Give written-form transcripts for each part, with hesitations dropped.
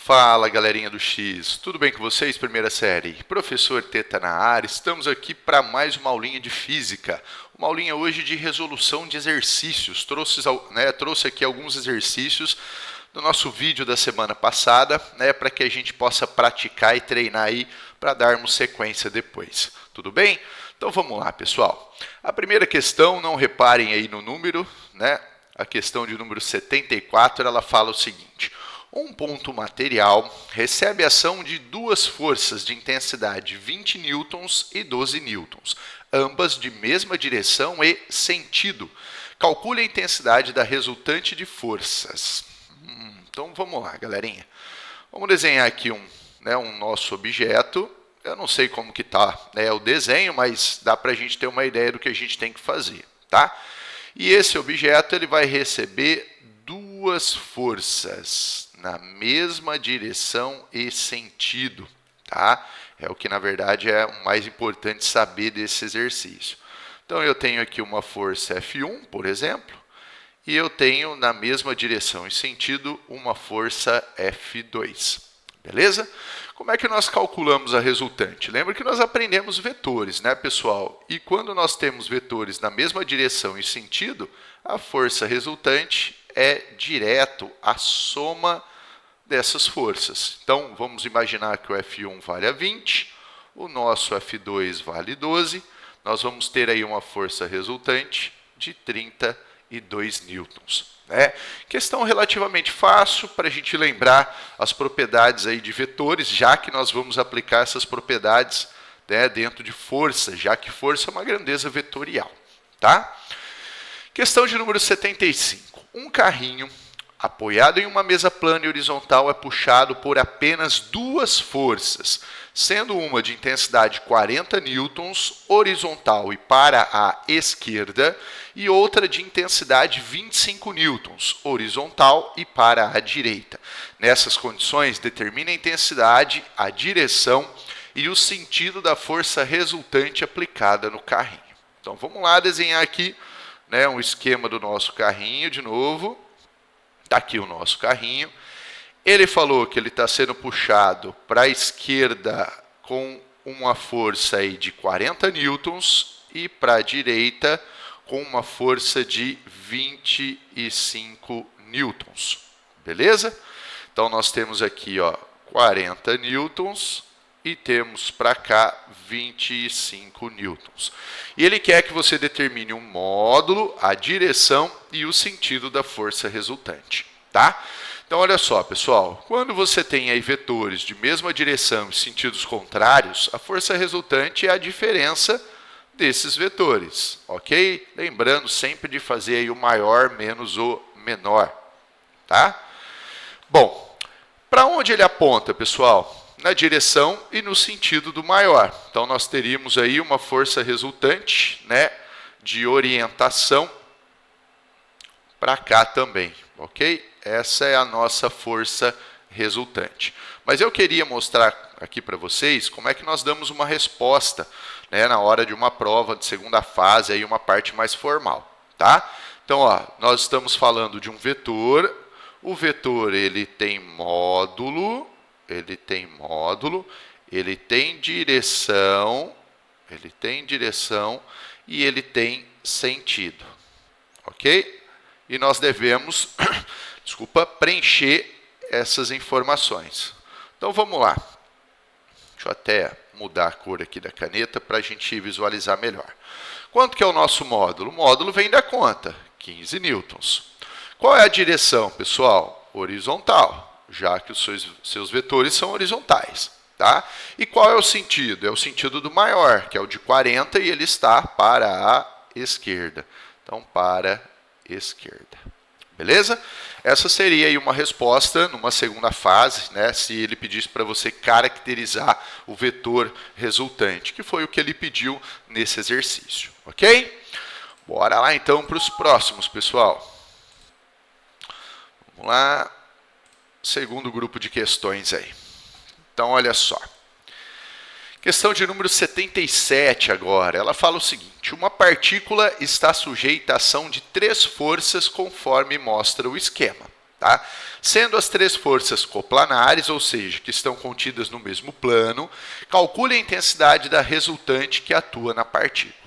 Fala, galerinha do X, tudo bem com vocês? Primeira série, professor Teta na área, estamos aqui para mais uma aulinha de física, uma aulinha hoje de resolução de exercícios, trouxe aqui alguns exercícios do nosso vídeo da semana passada, para que a gente possa praticar e treinar aí para darmos sequência depois, tudo bem? Então vamos lá, pessoal. A primeira questão, não reparem aí no número, a questão de número 74, ela fala o seguinte: um ponto material recebe a ação de duas forças de intensidade 20 newtons e 12 newtons, ambas de mesma direção e sentido. Calcule a intensidade da resultante de forças. Então vamos lá, galerinha. Vamos desenhar aqui um nosso objeto. Eu não sei como que está o desenho, mas dá para a gente ter uma ideia do que a gente tem que fazer, tá? E esse objeto ele vai receber duas forças na mesma direção e sentido, tá? É o que na verdade é o mais importante saber desse exercício. Então eu tenho aqui uma força F1, por exemplo, e eu tenho na mesma direção e sentido uma força F2, beleza? Como é que nós calculamos a resultante? Lembra que nós aprendemos vetores, né, pessoal? E quando nós temos vetores na mesma direção e sentido, a força resultante é direto a soma dessas forças. Então, vamos imaginar que o F1 vale a 20, o nosso F2 vale 12, nós vamos ter aí uma força resultante de 32 newtons. Questão relativamente fácil para a gente lembrar as propriedades aí de vetores, já que nós vamos aplicar essas propriedades dentro de força, já que força é uma grandeza vetorial, tá? Questão de número 75. Um carrinho apoiado em uma mesa plana e horizontal é puxado por apenas duas forças, sendo uma de intensidade 40 newtons, horizontal e para a esquerda, e outra de intensidade 25 newtons, horizontal e para a direita. Nessas condições, determine a intensidade, a direção e o sentido da força resultante aplicada no carrinho. Então vamos lá desenhar aqui um esquema do nosso carrinho de novo. Está aqui o nosso carrinho. Ele falou que ele está sendo puxado para a esquerda com uma força aí de 40 newtons e para a direita com uma força de 25 newtons. Beleza? Então nós temos aqui 40 newtons e temos para cá 25 newtons. E ele quer que você determine um módulo, a direção e o sentido da força resultante, tá? Então olha só, pessoal, quando você tem aí vetores de mesma direção e sentidos contrários, a força resultante é a diferença desses vetores, ok? Lembrando sempre de fazer aí o maior menos o menor, tá? Bom, para onde ele aponta, pessoal? Na direção e no sentido do maior. Então nós teríamos aí uma força resultante, de orientação para cá também, ok? Essa é a nossa força resultante. Mas eu queria mostrar aqui para vocês como é que nós damos uma resposta, na hora de uma prova de segunda fase, aí uma parte mais formal, tá? Então, nós estamos falando de um vetor. O vetor ele tem módulo, ele tem direção e ele tem sentido, ok? E nós devemos, preencher essas informações. Então vamos lá. Deixa eu até mudar a cor aqui da caneta para a gente visualizar melhor. Quanto que é o nosso módulo? O módulo vem da conta, 15 newtons. Qual é a direção, pessoal? Horizontal, já que os seus vetores são horizontais, tá? E qual é o sentido? É o sentido do maior, que é o de 40, e ele está para a esquerda. Então, para a esquerda. Beleza? Essa seria aí uma resposta numa segunda fase, se ele pedisse para você caracterizar o vetor resultante, que foi o que ele pediu nesse exercício, ok? Bora lá então para os próximos, pessoal. Vamos lá. Segundo grupo de questões aí. Então, olha só. Questão de número 77 agora. Ela fala o seguinte: uma partícula está sujeita à ação de 3 forças conforme mostra o esquema. Tá? Sendo as três forças coplanares, ou seja, que estão contidas no mesmo plano, calcule a intensidade da resultante que atua na partícula.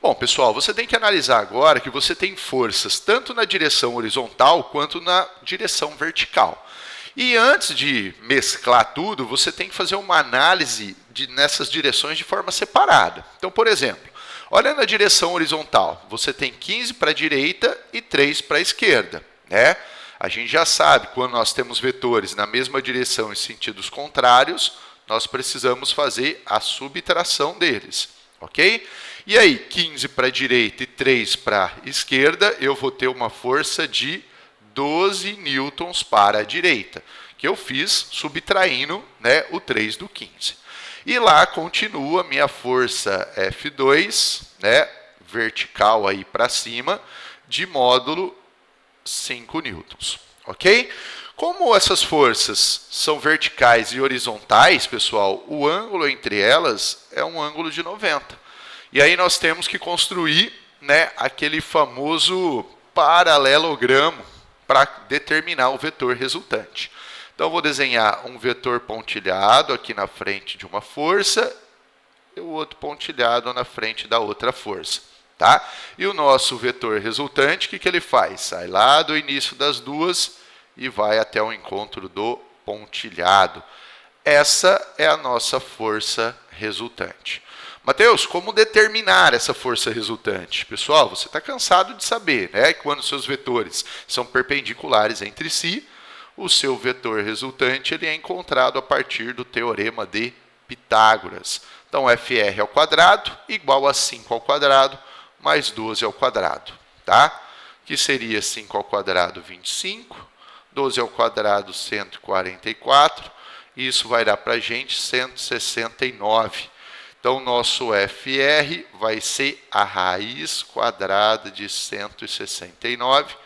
Bom, pessoal, você tem que analisar agora que você tem forças tanto na direção horizontal quanto na direção vertical. E antes de mesclar tudo, você tem que fazer uma análise nessas direções de forma separada. Então, por exemplo, olha na direção horizontal, você tem 15 para a direita e 3 para a esquerda, né? A gente já sabe, quando nós temos vetores na mesma direção em sentidos contrários, nós precisamos fazer a subtração deles, ok? E aí, 15 para a direita e 3 para a esquerda, eu vou ter uma força de 12 newtons para a direita, que eu fiz subtraindo, né, o 3 do 15. E lá continua a minha força F2, né, vertical aí para cima, de módulo 5 newtons, ok? Como essas forças são verticais e horizontais, pessoal, o ângulo entre elas é um ângulo de 90. E aí nós temos que construir, né, aquele famoso paralelogramo para determinar o vetor resultante. Então, vou desenhar um vetor pontilhado aqui na frente de uma força e o outro pontilhado na frente da outra força. Tá? E o nosso vetor resultante, o que ele faz? Sai lá do início das duas e vai até o encontro do pontilhado. Essa é a nossa força resultante. Mateus, como determinar essa força resultante? Pessoal, você está cansado de saber, né, que quando seus vetores são perpendiculares entre si, o seu vetor resultante ele é encontrado a partir do teorema de Pitágoras. Então, FR ao quadrado igual a 5 ao quadrado mais 12 ao quadrado, tá? Que seria 5 ao quadrado, 25, 12 ao quadrado, 144, e isso vai dar para a gente 169. Então, nosso FR vai ser a raiz quadrada de 169,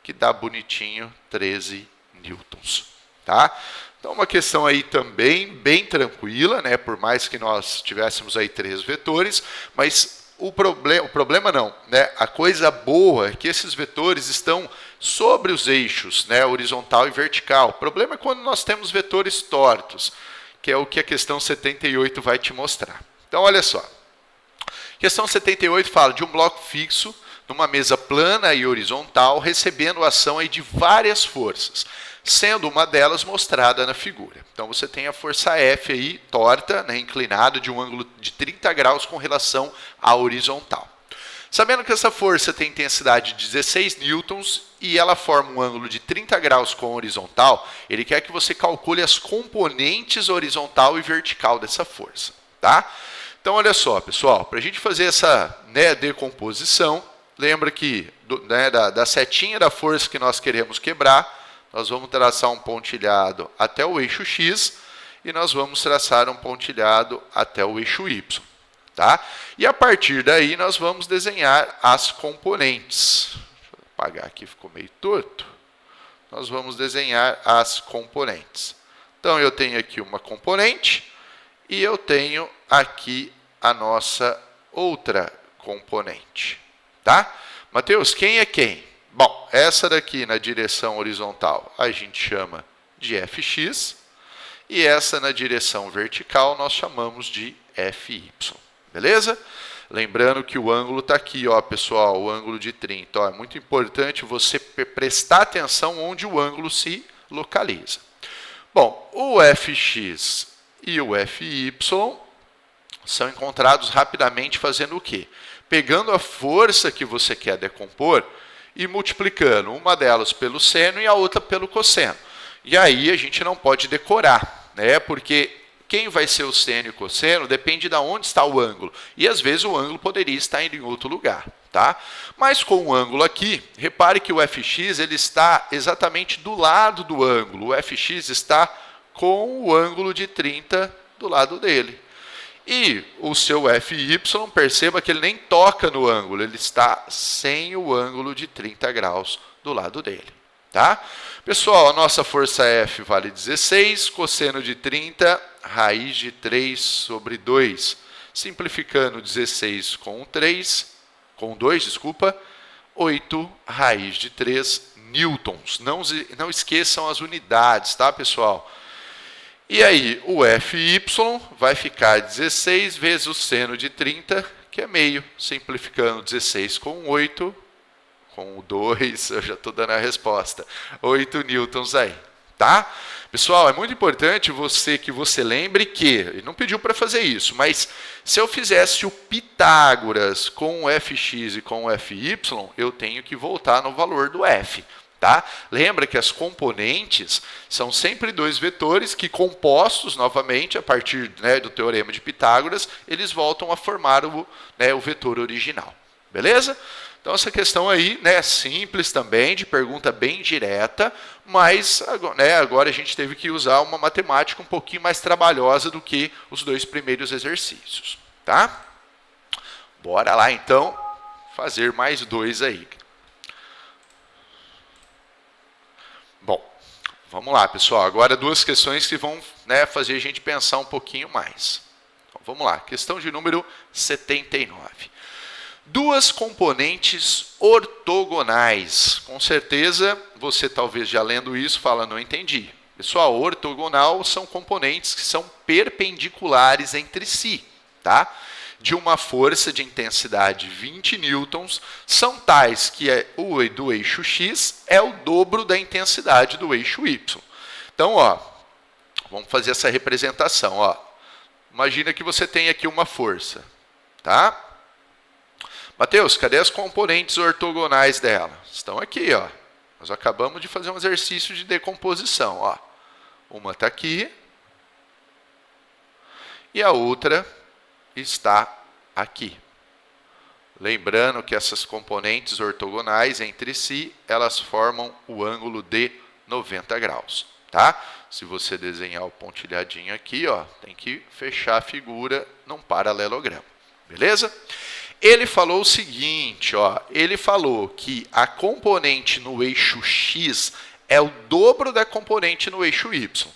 que dá bonitinho 13 newtons, tá? Então, uma questão aí também bem tranquila, né? Por mais que nós tivéssemos aí 3 vetores, mas o problema não, né? A coisa boa é que esses vetores estão sobre os eixos, né? Horizontal e vertical. O problema é quando nós temos vetores tortos, que é o que a questão 78 vai te mostrar. Então, olha só. Questão 78 fala de um bloco fixo numa mesa plana e horizontal, recebendo a ação aí de várias forças, sendo uma delas mostrada na figura. Então, você tem a força F aí, torta, né, inclinada, de um ângulo de 30 graus com relação à horizontal. Sabendo que essa força tem intensidade de 16 newtons e ela forma um ângulo de 30 graus com a horizontal, ele quer que você calcule as componentes horizontal e vertical dessa força, tá? Então, olha só, pessoal, para a gente fazer essa, né, decomposição, lembra que da setinha da força que nós queremos quebrar, nós vamos traçar um pontilhado até o eixo X e nós vamos traçar um pontilhado até o eixo Y. Tá? E a partir daí nós vamos desenhar as componentes. Deixa eu apagar aqui, ficou meio torto. Nós vamos desenhar as componentes. Então, eu tenho aqui uma componente e eu tenho aqui a nossa outra componente. Tá? Mateus, quem é quem? Bom, essa daqui na direção horizontal a gente chama de Fx e essa na direção vertical nós chamamos de Fy. Beleza? Lembrando que o ângulo está aqui, ó, pessoal, o ângulo de 30. Ó, é muito importante você prestar atenção onde o ângulo se localiza. Bom, o Fx e o Fy são encontrados rapidamente fazendo o quê? Pegando a força que você quer decompor e multiplicando uma delas pelo seno e a outra pelo cosseno. E aí a gente não pode decorar, né? Porque quem vai ser o seno e o cosseno depende de onde está o ângulo. E às vezes o ângulo poderia estar em outro lugar, tá? Mas com o ângulo aqui, repare que o Fx ele está exatamente do lado do ângulo. O Fx está com o ângulo de 30 do lado dele. E o seu Fy, perceba que ele nem toca no ângulo, ele está sem o ângulo de 30 graus do lado dele. Tá? Pessoal, a nossa força F vale 16, cosseno de 30, raiz de 3 sobre 2. Simplificando 16 com 2, 8, raiz de 3 newtons. Não esqueçam as unidades, tá, pessoal? E aí, o Fy vai ficar 16 vezes o seno de 30, que é meio. Simplificando 16 com 8, com o 2, eu já estou dando a resposta. 8 newtons aí, tá? Pessoal, é muito importante que você lembre que, ele não pediu para fazer isso, mas se eu fizesse o Pitágoras com o Fx e com o Fy, eu tenho que voltar no valor do F. Tá? Lembra que as componentes são sempre dois vetores que, compostos novamente a partir, né, do teorema de Pitágoras, eles voltam a formar o vetor original. Beleza? Então essa questão aí, né, é simples também, de pergunta bem direta, mas agora a gente teve que usar uma matemática um pouquinho mais trabalhosa do que os dois primeiros exercícios. Tá? Bora lá então fazer mais dois aí. Bom, vamos lá, pessoal. Agora duas questões que vão, né, fazer a gente pensar um pouquinho mais. Então, vamos lá, questão de número 79. Duas componentes ortogonais. Com certeza, você talvez já lendo isso fala, não entendi. Pessoal, ortogonal são componentes que são perpendiculares entre si, tá? De uma força de intensidade 20 newtons, são tais que o do eixo x é o dobro da intensidade do eixo y. Então, ó, vamos fazer essa representação. Ó. Imagina que você tem aqui uma força. Tá? Mateus, cadê as componentes ortogonais dela? Estão aqui. Ó. Nós acabamos de fazer um exercício de decomposição. Ó. Uma está aqui e a outra está aqui. Lembrando que essas componentes ortogonais entre si, elas formam o ângulo de 90 graus, tá? Se você desenhar o pontilhadinho aqui, ó, tem que fechar a figura num paralelogramo, beleza? Ele falou o seguinte, ó, ele falou que a componente no eixo x é o dobro da componente no eixo y.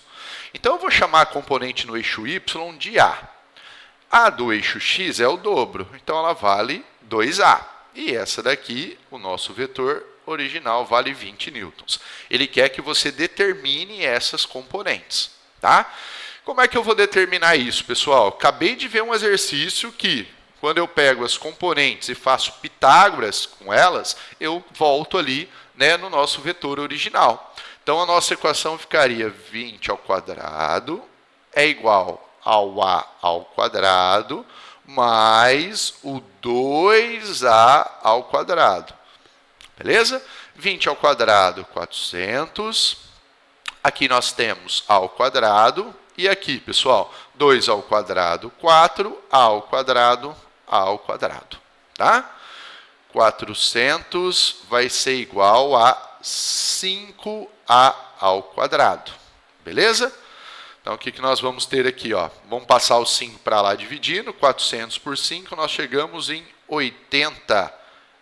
Então eu vou chamar a componente no eixo y de A. A do eixo x é o dobro, então ela vale 2A. E essa daqui, o nosso vetor original, vale 20 newtons. Ele quer que você determine essas componentes. Tá? Como é que eu vou determinar isso, pessoal? Acabei de ver um exercício que, quando eu pego as componentes e faço Pitágoras com elas, eu volto ali, né, no nosso vetor original. Então a nossa equação ficaria 20 ao quadrado é igual ao A ao quadrado, mais o 2A ao quadrado. Beleza? 20 ao quadrado, 400. Aqui nós temos A ao quadrado. E aqui, pessoal, 2 ao quadrado, 4. A ao quadrado, A ao quadrado. Tá? 400 vai ser igual a 5A ao quadrado. Beleza? Então, o que nós vamos ter aqui? Ó? Vamos passar o 5 para lá dividindo. 400 por 5, nós chegamos em 80.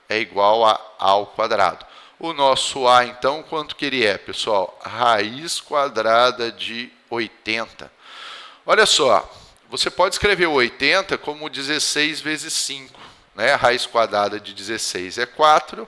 É igual a ao quadrado. O nosso A, então, quanto que ele é, pessoal? Raiz quadrada de 80. Olha só, você pode escrever o 80 como 16 vezes 5. Né? A raiz quadrada de 16 é 4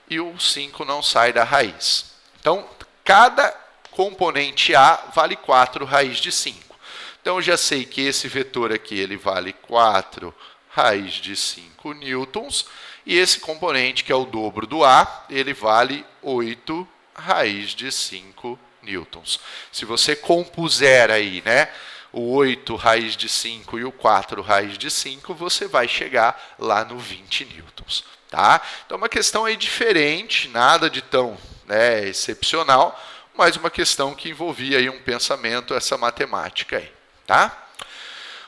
e o 5 não sai da raiz. Então, cada componente A vale 4 raiz de 5. Então, eu já sei que esse vetor aqui ele vale 4 raiz de 5 newtons. E esse componente, que é o dobro do A, ele vale 8 raiz de 5 newtons. Se você compuser aí, né, o 8 raiz de 5 e o 4 raiz de 5, você vai chegar lá no 20 newtons. Tá? Então, uma questão aí diferente, nada de tão, né, excepcional, mas uma questão que envolvia aí um pensamento, essa matemática aí, tá?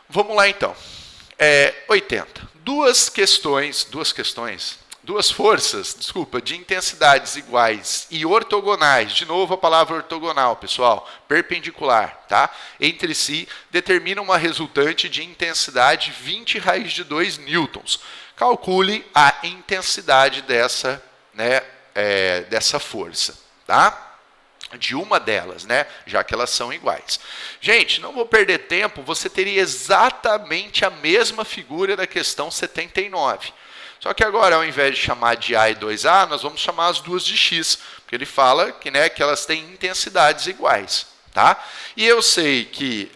Vamos lá então. 80. Duas forças, de intensidades iguais e ortogonais, de novo a palavra ortogonal, pessoal, perpendicular, tá? Entre si, determinam uma resultante de intensidade 20 raiz de 2 newtons. Calcule a intensidade dessa, né, dessa força, tá? De uma delas, né? Já que elas são iguais. Gente, não vou perder tempo, você teria exatamente a mesma figura da questão 79. Só que agora, ao invés de chamar de A e 2A, nós vamos chamar as duas de X, porque porque ele fala que, né, que elas têm intensidades iguais, tá? E eu sei que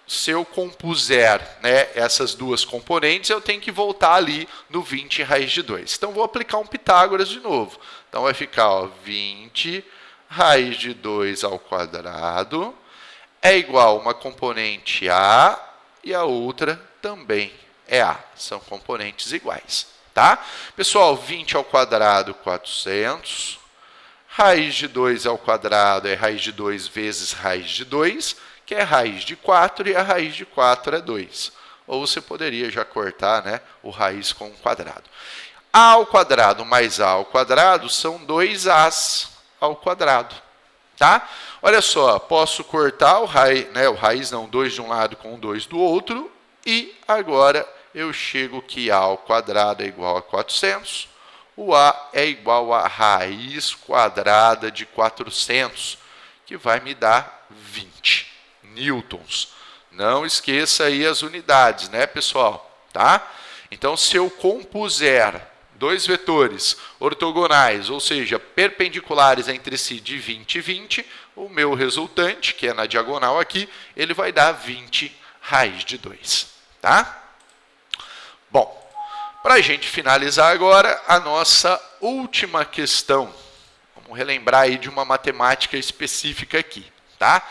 se eu compuser, né, essas duas componentes, eu tenho que voltar ali no 20 raiz de 2. Então, vou aplicar um Pitágoras de novo. Então, vai ficar, ó, 20 raiz de 2 ao quadrado é igual a uma componente A e a outra também é A. São componentes iguais, tá? Pessoal, 20 ao quadrado, 400. Raiz de 2 ao quadrado é raiz de 2 vezes raiz de 2, que é raiz de 4, e a raiz de 4 é 2. Ou você poderia já cortar, né, o raiz com o quadrado. A ao quadrado mais A ao quadrado são 2As ao quadrado, tá? Olha só, posso cortar o raiz, né, o raiz não, 2 de um lado com 2 do outro, e agora eu chego que A ao quadrado é igual a 400, o A é igual a raiz quadrada de 400, que vai me dar 20 newtons. Não esqueça aí as unidades, né, pessoal? Tá? Então, se eu compuser dois vetores ortogonais, ou seja, perpendiculares entre si de 20 e 20, o meu resultante, que é na diagonal aqui, ele vai dar 20 raiz de 2. Tá? Bom, para a gente finalizar agora, a nossa última questão. Vamos relembrar aí de uma matemática específica aqui, tá?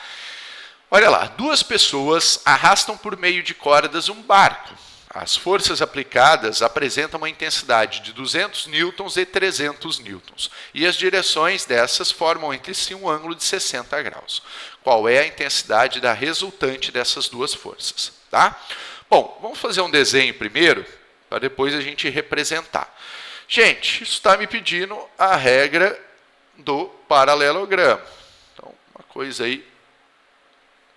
Olha lá, duas pessoas arrastam por meio de cordas um barco. As forças aplicadas apresentam uma intensidade de 200 newtons e 300 newtons. E as direções dessas formam entre si um ângulo de 60 graus. Qual é a intensidade da resultante dessas duas forças? Tá? Bom, vamos fazer um desenho primeiro, para depois a gente representar. Gente, isso está me pedindo a regra do paralelogramo. Então, uma coisa aí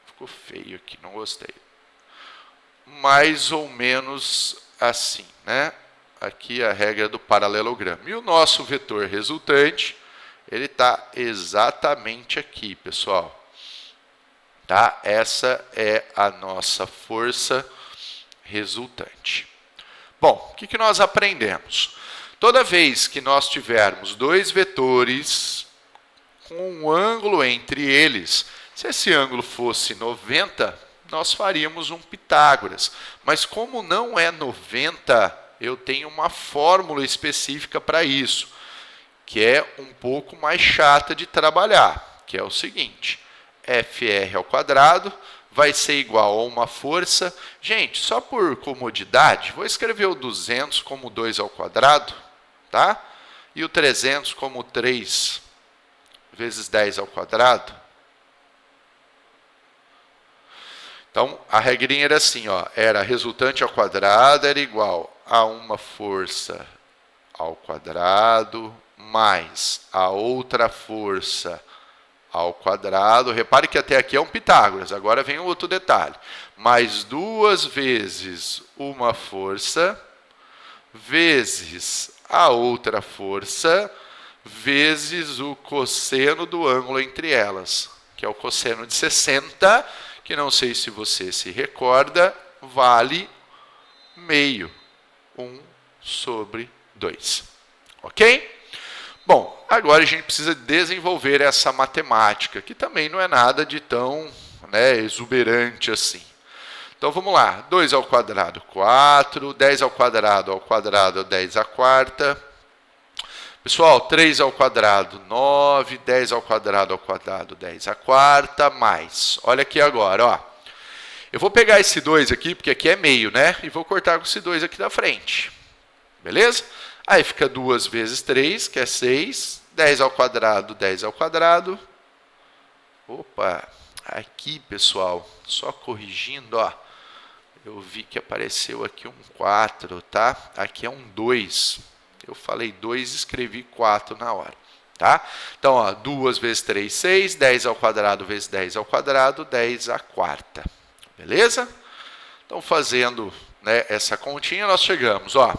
ficou feio aqui, não gostei. Mais ou menos assim, né? Aqui a regra do paralelogramo. E o nosso vetor resultante, ele está exatamente aqui, pessoal. Tá? Essa é a nossa força resultante. Bom, o que nós aprendemos? Toda vez que nós tivermos dois vetores com um ângulo entre eles, se esse ângulo fosse 90, nós faríamos um Pitágoras. Mas como não é 90, eu tenho uma fórmula específica para isso, que é um pouco mais chata de trabalhar, que é o seguinte: FR ao quadrado vai ser igual a uma força. Gente, só por comodidade, vou escrever o 200 como 2 ao quadrado, tá? E o 300 como 3 vezes 10 ao quadrado. Então, a regrinha era assim, ó, era resultante ao quadrado era igual a uma força ao quadrado mais a outra força ao quadrado. Repare que até aqui é um Pitágoras, agora vem outro detalhe. Mais 2 vezes uma força vezes a outra força vezes o cosseno do ângulo entre elas, que é o cosseno de 60, que não sei se você se recorda, vale meio, 1 sobre 2. Ok? Bom, agora a gente precisa desenvolver essa matemática, que também não é nada de tão, né, exuberante assim. Então vamos lá, 2 ao quadrado, 4, 10 ao quadrado 10 à quarta. Pessoal, 3 ao quadrado, 9, 10 ao quadrado 10 à quarta, mais. Olha aqui agora, ó. Eu vou pegar esse 2 aqui, porque aqui é meio, né? E vou cortar com esse 2 aqui da frente. Beleza? Aí fica 2 vezes 3, que é 6. 10 ao quadrado, 10 ao quadrado. Opa, aqui, pessoal, só corrigindo, ó. Eu vi que apareceu aqui um 4, tá? Aqui é um 2. Eu falei 2 e escrevi 4 na hora, tá? Então, ó, 2 vezes 3, 6. 10 ao quadrado vezes 10 ao quadrado, 10 à quarta. Beleza? Então, fazendo, né, essa continha, nós chegamos, ó.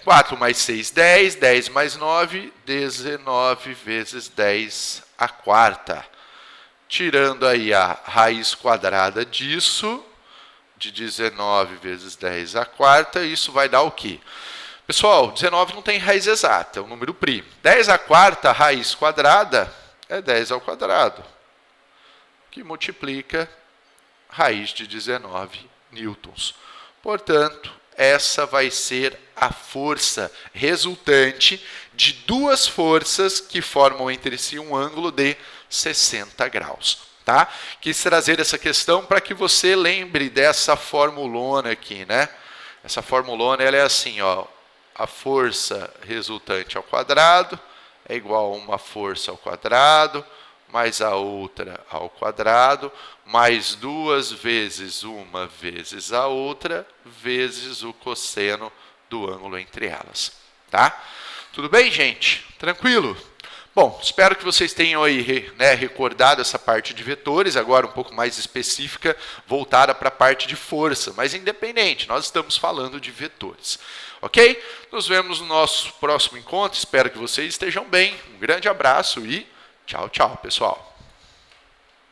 4 mais 6, 10. 10 mais 9, 19 vezes 10 à quarta. Tirando aí a raiz quadrada disso, de 19 vezes 10 à quarta, isso vai dar o quê? Pessoal, 19 não tem raiz exata, é um número primo. 10 à quarta raiz quadrada é 10 ao quadrado, que multiplica raiz de 19 newtons. Portanto, essa vai ser a força resultante de duas forças que formam entre si um ângulo de 60 graus. Tá? Quis trazer essa questão para que você lembre dessa formulona aqui, né? Essa formulona ela é assim, ó, a força resultante ao quadrado é igual a uma força ao quadrado, mais a outra ao quadrado, mais duas vezes uma vezes a outra, vezes o cosseno do ângulo entre elas. Tá? Tudo bem, gente? Tranquilo? Bom, espero que vocês tenham aí, né, recordado essa parte de vetores, agora um pouco mais específica, voltada para a parte de força, mas independente, nós estamos falando de vetores. Ok? Nos vemos no nosso próximo encontro, espero que vocês estejam bem, um grande abraço e tchau, tchau, pessoal.